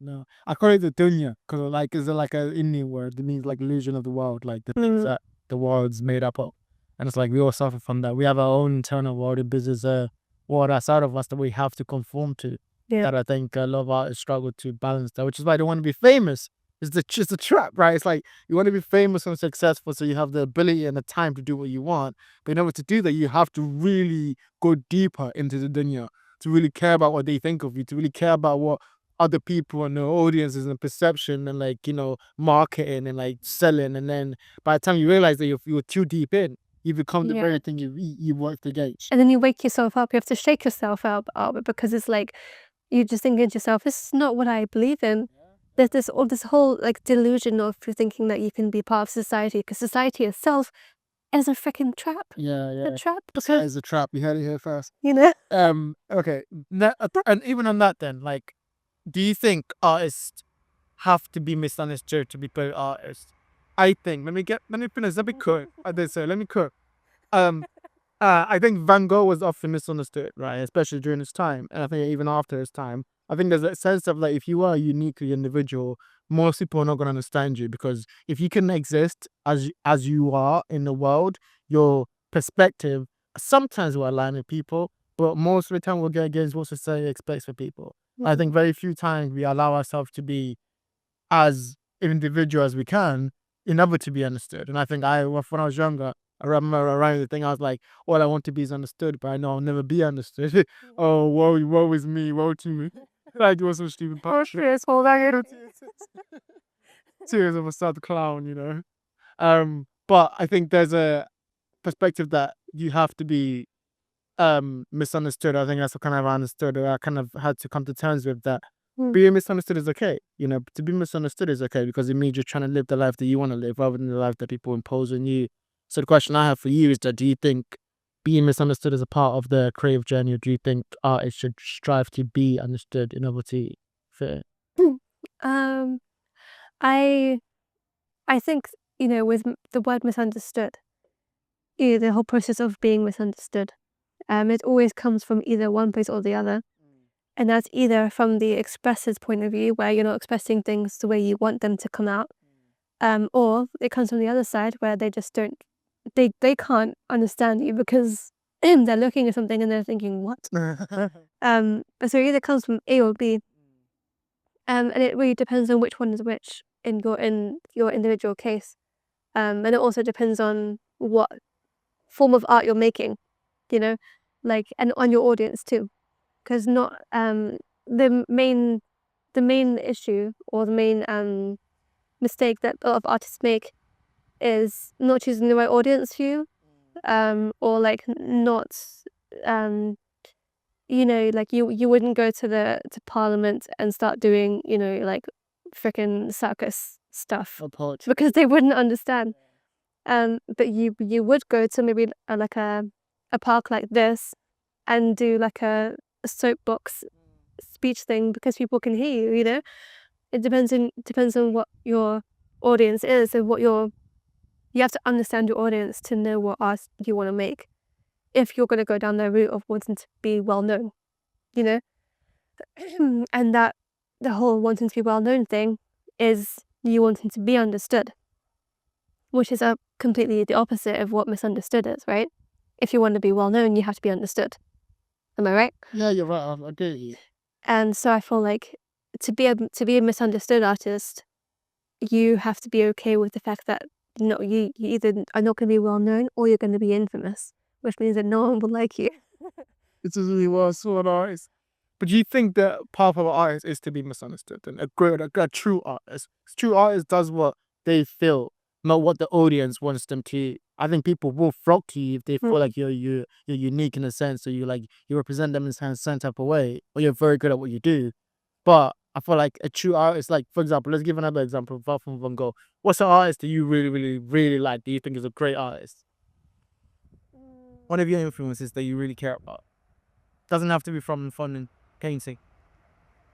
No, I call it the dunya because like it's like a Indian word. It means like illusion of the world, like the things that the world's made up of. And it's like we all suffer from that. We have our own internal world. This is a world outside of us that we have to conform to. Yeah. That I think a lot of artists struggle to balance that, which is why they want to be famous. It's the trap, right? It's like you want to be famous and successful, so you have the ability and the time to do what you want. But in order to do that, you have to really go deeper into the dunya to really care about what they think of you, to really care about what other people and the audiences and perception and like marketing and like selling, and then by the time you realize that you're too deep in, you become the Yeah. very thing you worked against. And then you wake yourself up. You have to shake yourself up out of it because it's like you just thinking to yourself, "This is not what I believe in." There's this whole like delusion of you thinking that you can be part of society because society itself is a freaking trap. Yeah, A yeah. trap That because is a trap. You heard it here first. you know. Okay. And even on that, then, like, do you think artists have to be misunderstood to be great artists? I think. Let me finish. Let me cook. I did say. Let me cook. Um, I think Van Gogh was often misunderstood, right? Especially during his time, and I think even after his time. I think there's a sense of like if you are a uniquely individual, most people are not going to understand you because if you can exist as you are in the world, your perspective sometimes will align with people, but most of the time we'll get against what society expects for people. I think very few times we allow ourselves to be as individual as we can in order to be understood. And I think when I was younger, I remember around the thing, I was like, all I want to be is understood, but I know I'll never be understood. Oh, woe is me, woe to me. Like, it was so stupid. Tears of a sad clown. But I think there's a perspective that you have to be misunderstood. I think that's what kind of I understood, or I kind of had to come to terms with that. Being misunderstood is okay. To be misunderstood is okay because it means you're trying to live the life that you want to live rather than the life that people impose on you. So the question I have for you is that do you think being misunderstood is a part of the creative journey, or do you think artists should strive to be understood in order to fit? um, I I think with the word misunderstood, the whole process of being misunderstood, it always comes from either one place or the other. And that's either from the expressor's point of view, where you're not expressing things the way you want them to come out, or it comes from the other side where they just don't, they can't understand you because they're looking at something and they're thinking, what? So it either comes from A or B, and it really depends on which one is which in your individual case, and it also depends on what form of art you're making, you know, like and on your audience too, because not the main the main issue or the main mistake that a lot of artists make is not choosing the right audience for you, or like not um like you wouldn't go to parliament and start doing like freaking circus stuff Apology. because they wouldn't understand. But you would go to maybe like a park like this and do like a soapbox speech thing because people can hear you. It depends on what your audience is and you have to understand your audience to know what art you want to make if you're going to go down the route of wanting to be well known, you know and that the whole wanting to be well known thing is you wanting to be understood, which is a completely the opposite of what misunderstood is, right? If you want to be well known, you have to be understood. Am I right? Yeah, you're right. I get you. And so I feel like to be a misunderstood artist, you have to be okay with the fact that no, you either are not going to be well known or you're going to be infamous, which means that no one will like you. It's a really well sort artist. But do you think that part of an artist is to be misunderstood? And a true artist, true artist does what they feel, not what the audience wants them to. I think people will flock to you if they feel like you're unique in a sense, or you represent them in some type of way, or you're very good at what you do. But I feel like a true artist, like for example, let's give another example. Apart from Van Gogh, what's an artist that you really, really, really like? Do you think is a great artist? One of your influences that you really care about. Doesn't have to be from and painting.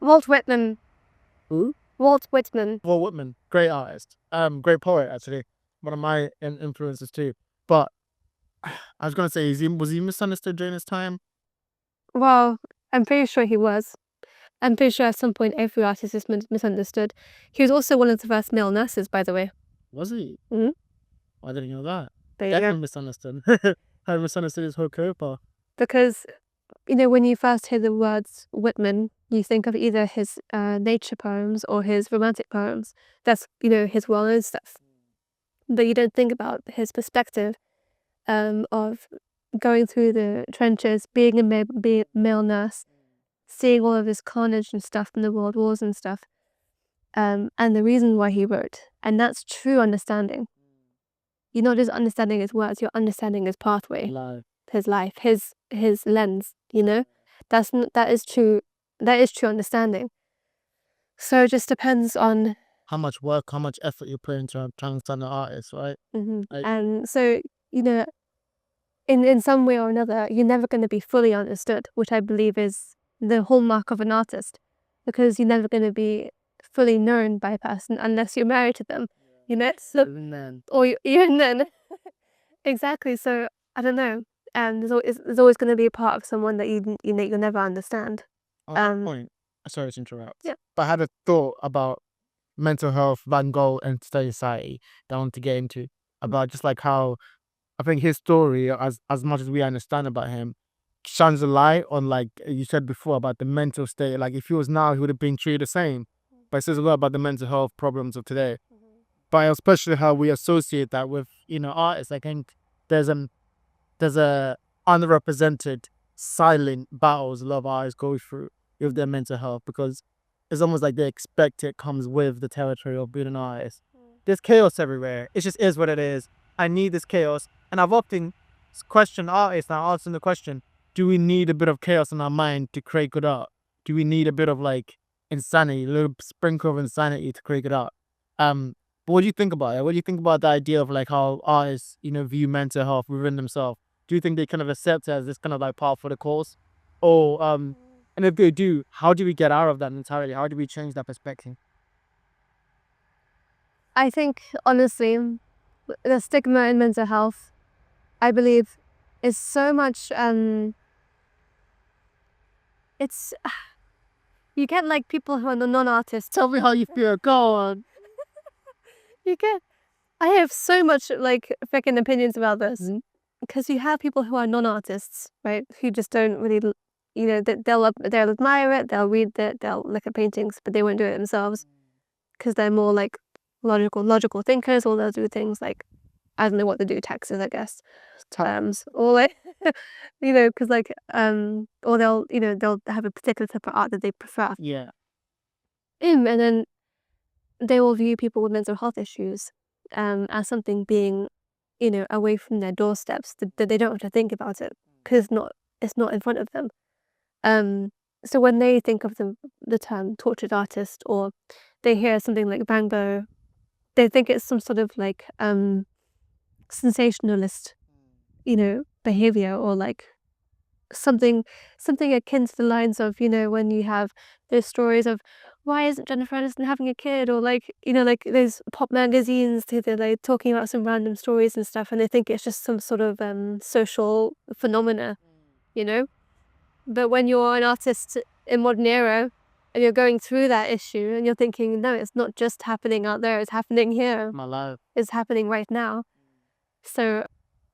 Walt Whitman. Who? Walt Whitman. Walt Whitman, great artist. Great poet actually. One of my influences too. But I was gonna say, was he misunderstood during his time? Well, I'm pretty sure he was. I'm pretty sure at some point every artist is misunderstood. He was also one of the first male nurses, by the way. Was he? Mhm. I didn't know that. There you go. Definitely misunderstood. I misunderstood his whole career path. Because, you know, when you first hear the words Whitman, you think of either his nature poems or his romantic poems. That's, you know, his well-known stuff. But you don't think about his perspective of going through the trenches, being a male nurse, seeing all of this carnage and stuff in the world wars and stuff, and the reason why he wrote. And that's true understanding. You're not just understanding his words, you're understanding his pathway, Live. his life, his lens, you know? That is true understanding. So it just depends on How much work, how much effort you put into trying to understand the artist, right? Like- and so, you know, in some way or another, you're never going to be fully understood, which I believe is the hallmark of an artist, because you're never going to be fully known by a person unless you're married to them, you know? So, Even then. or even then. Exactly. So I don't know. And there's always going to be a part of someone that you know you'll never understand. On that Um, point, sorry to interrupt. Yeah. But I had a thought about mental health, Van Gogh, and society that I want to get into. About just like how I think his story, as much as we understand about him, shines a light on, like you said before, about the mental state. Like if he was now, he would have been treated the same. But it says a lot about the mental health problems of today. But especially how we associate that with, you know, artists. I think there's a unrepresented silent battles a lot of artists go through with their mental health, because it's almost like they expect it comes with the territory of being an artist. There's chaos everywhere. It just is what it is. I need this chaos. And I've often questioned artists, and I asked them the question, do we need a bit of chaos in our mind to create good art? Do we need a bit of like insanity, a little sprinkle of insanity to create good art? But what do you think about it? What do you think about the idea of like how artists, you know, view mental health within themselves? Do you think they kind of accept it as this kind of like part for the cause? Or and if they do, how do we get out of that entirely? How do we change that perspective? I think honestly, the stigma in mental health, I believe, is so much. It's you get like people who are non-artists. Tell me how you feel. Go on. You get. I have so much like freaking opinions about this, because you have people who are non-artists, right? Who just don't really, you know, they'll admire it, they'll read it, they'll look at paintings, but they won't do it themselves, because they're more like logical thinkers, or they'll do things like, I don't know what they do, taxes, I guess, or like, you know, because like, or they'll, you know, they'll have a particular type of art that they prefer, Yeah. and then they will view people with mental health issues as something being, you know, away from their doorsteps, that they don't have to think about it because it's not in front of them. So when they think of the term tortured artist, or they hear something like Van Gogh, they think it's some sort of like sensationalist, you know, behavior, or like something akin to the lines of, you know, when you have those stories of, why isn't Jennifer Aniston having a kid, or like, you know, like those pop magazines, they're like talking about some random stories and stuff, and they think it's just some sort of social phenomena, you know. But when you're an artist in modern era and you're going through that issue and you're thinking, no, it's not just happening out there, it's happening here, My life. it's happening right now. So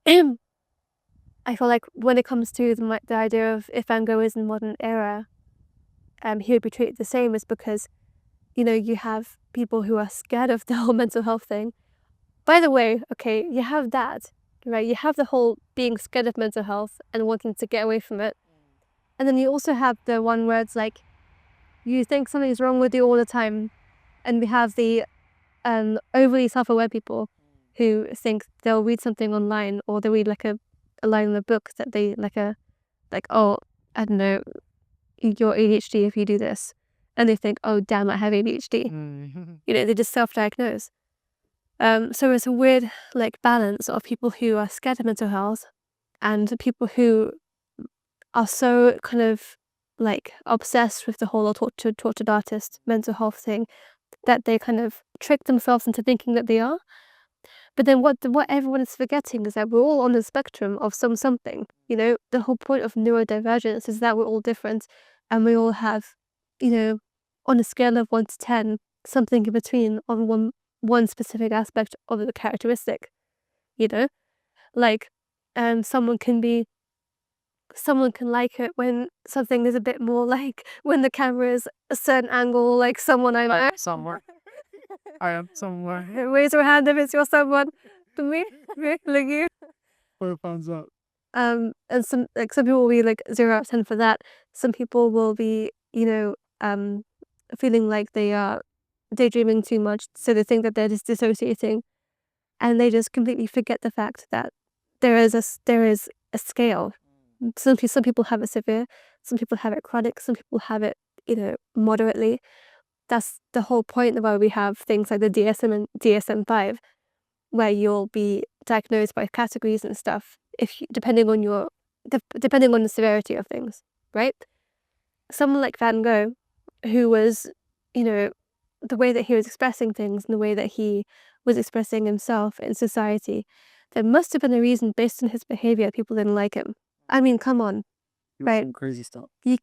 I feel like when it comes to the idea of if Van Gogh is in modern era, he would be treated the same, is because, you know, you have people who are scared of the whole mental health thing. By the way, okay, you have that, right? You have the whole being scared of mental health and wanting to get away from it. And then you also have the one where it's like, you think something's wrong with you all the time. And we have the overly self-aware people who think they'll read something online, or they'll read like a line in a book that they oh, I don't know, you're ADHD if you do this. And they think, oh damn, I have ADHD. You know, they just self-diagnose. So it's a weird like balance of people who are scared of mental health and people who are so kind of like obsessed with the whole tortured artist mental health thing, that they kind of trick themselves into thinking that they are. But then what everyone is forgetting is that we're all on the spectrum of something. You know, the whole point of neurodivergence is that we're all different, and we all have you know, on a scale of 1 to 10, something in between on one specific aspect of the characteristic, you know? Like, someone can like it when something is a bit more like when the camera is a certain angle, like someone I like. Somewhere. I am somewhere. Raise your hand if it's your someone. To me, like you. 4 pounds up. And some people will be like 0 out of 10 for that. Some people will be, feeling like they are daydreaming too much, so they think that they're just dissociating, and they just completely forget the fact that there is a scale. Some people have it severe, some people have it chronic, some people have it, moderately. That's the whole point of why we have things like the DSM and DSM-5, where you'll be diagnosed by categories and stuff depending on the severity of things, right? Someone like Van Gogh, who was, the way that he was expressing things and the way that he was expressing himself in society, there must have been a reason based on his behavior people didn't like him. I mean, come on. Right. Some crazy stuff. You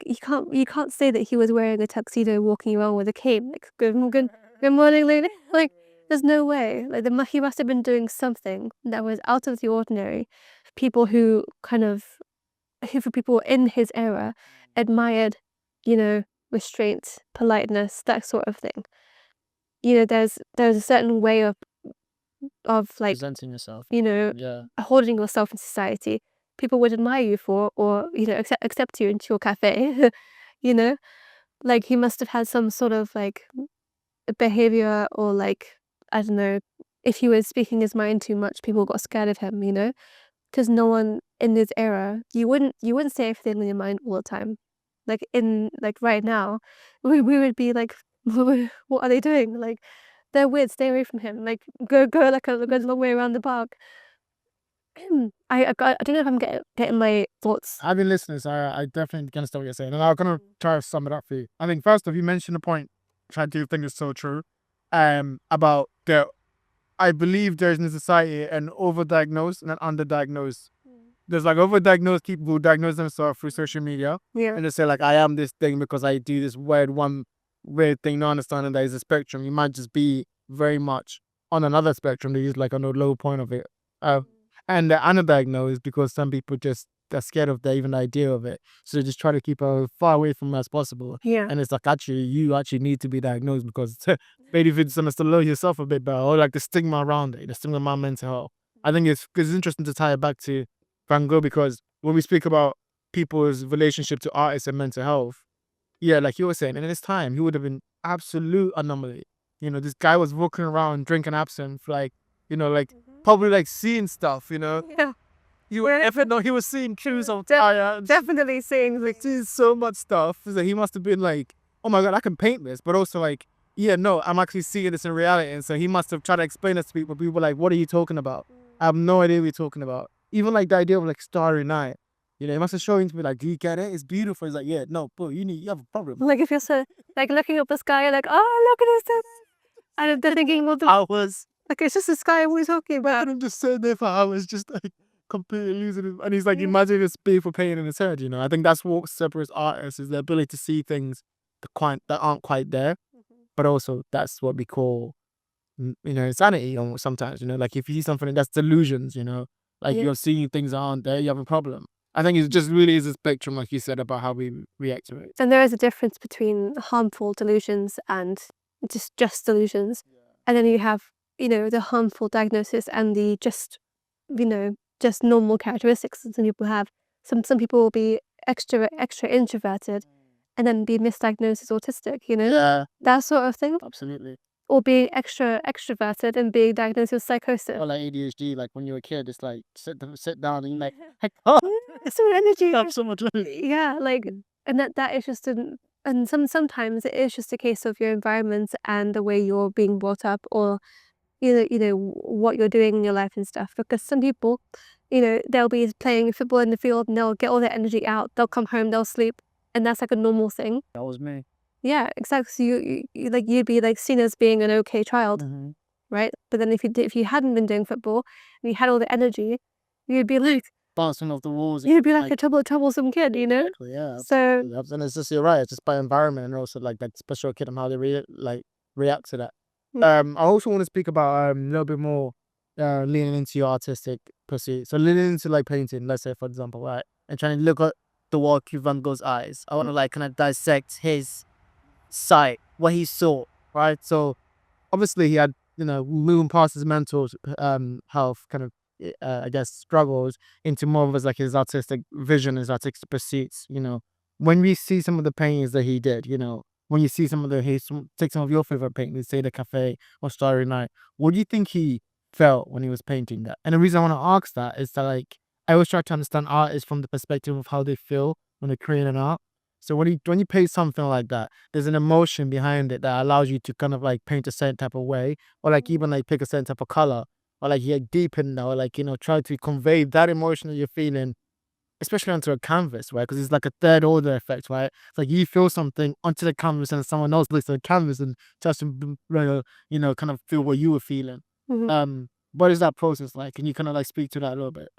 can't say that he was wearing a tuxedo walking around with a cane. Like, good morning, lady. Like, there's no way. Like, he must have been doing something that was out of the ordinary. People who for people in his era admired, restraint, politeness, that sort of thing. There's a certain way of like, Presenting yourself. Yeah. Holding yourself in society. People would admire you for, or accept you into your cafe. Like, he must have had some sort of like behavior, or like, I don't know, if he was speaking his mind too much, people got scared of him, because no one in his era, you wouldn't say everything in your mind all the time. Like, right now, we would be like, what are they doing? Like, they're weird, stay away from him. Like, go like a long way around the park. I don't know if I'm getting my thoughts. I've been listening, so I definitely understand what you're saying, and I'm gonna try to sum it up for you. I think first off, you mentioned a point which I do think is so true, about I believe there's in society an overdiagnosed and an underdiagnosed. There's like overdiagnosed people who diagnose themselves through social media, Yeah. and they say like, I am this thing because I do this weird thing, not understanding that is a spectrum. You might just be very much on another spectrum. They use like on the low point of it. And the underdiagnosed because some people just are scared of the even idea of it. So they just try to keep as far away from it as possible. Yeah. And it's like, actually, you actually need to be diagnosed because maybe if it's to lower yourself a bit better, or like the stigma around it, the stigma around mental health. I think it's interesting to tie it back to Van Gogh, because when we speak about people's relationship to artists and mental health, yeah, like you were saying, in his time, he would have been absolute anomaly. This guy was walking around drinking absinthe, like, probably like seeing stuff, Yeah. You would ever know he was seeing shoes on fire. Definitely seeing Like, seeing so much stuff. So he must have been like, oh my God, I can paint this. But also like, yeah, no, I'm actually seeing this in reality. And so he must have tried to explain this to people. People were like, what are you talking about? I have no idea what you're talking about. Even like the idea of like Starry Night. He must have shown to me like, do you get it? It's beautiful. He's like, yeah, no, bro, you have a problem. Like, if you're so like looking up the sky, you're like, oh, look at this. And they're thinking, well, Hours. like, it's just the sky. What are you talking about? And I'm just sitting there for hours, just like completely losing it. And he's like, imagine this beautiful pain in his head, I think that's what separates artists, is the ability to see things that aren't quite there. But also that's what we call, insanity almost sometimes, like if you see something that's delusions, like Yeah. you're seeing things that aren't there, you have a problem. I think it just really is a spectrum, like you said, about how we react to it. And there is a difference between harmful delusions and just delusions. And then you have, the harmful diagnosis and the just normal characteristics that some people have. Some people will be extra introverted and then be misdiagnosed as autistic, Yeah, that sort of thing. Absolutely. Or being extra extroverted and being diagnosed with psychosis. Or like ADHD, like when you're a kid, it's like sit down and you're like, oh, So energy. I have so much energy. Yeah, like, and that is just and sometimes it is just a case of your environment and the way you're being brought up, or what you're doing in your life and stuff. Because some people, they'll be playing football in the field and they'll get all their energy out. They'll come home, they'll sleep, and that's like a normal thing. That was me. Yeah, exactly. So you'd be like seen as being an okay child, right? But then if you hadn't been doing football and you had all the energy, you'd be like, bouncing off the walls. You'd be like a troublesome kid, you know. Exactly, yeah. So And it's just, you're right, it's just by environment and also like that special kid and how they react to that. I also want to speak about a little bit more leaning into your artistic pursuit. So leaning into like painting, let's say for example, right, and trying to look at the work through Van Gogh's eyes. I want to like kind of dissect his sight, what he saw, right? So obviously he had, moving past his mental health kind of I guess struggles into more of his like his artistic vision, his artistic pursuits. When we see some of the paintings that he did, when you see some of take some of your favorite paintings, say the Cafe or Starry Night, what do you think he felt when he was painting that? And the reason I want to ask that is that like I always try to understand artists from the perspective of how they feel when they're creating art. So when you paint something like that, there's an emotion behind it that allows you to kind of like paint a certain type of way, or like even like pick a certain type of color, or like deepen, or like try to convey that emotion that you're feeling, especially onto a canvas, right? Because it's like a third order effect, right? It's like you feel something onto the canvas, and someone else looks at the canvas and tries to kind of feel what you were feeling. Mhm. What is that process like? Can you kind of like speak to that a little bit?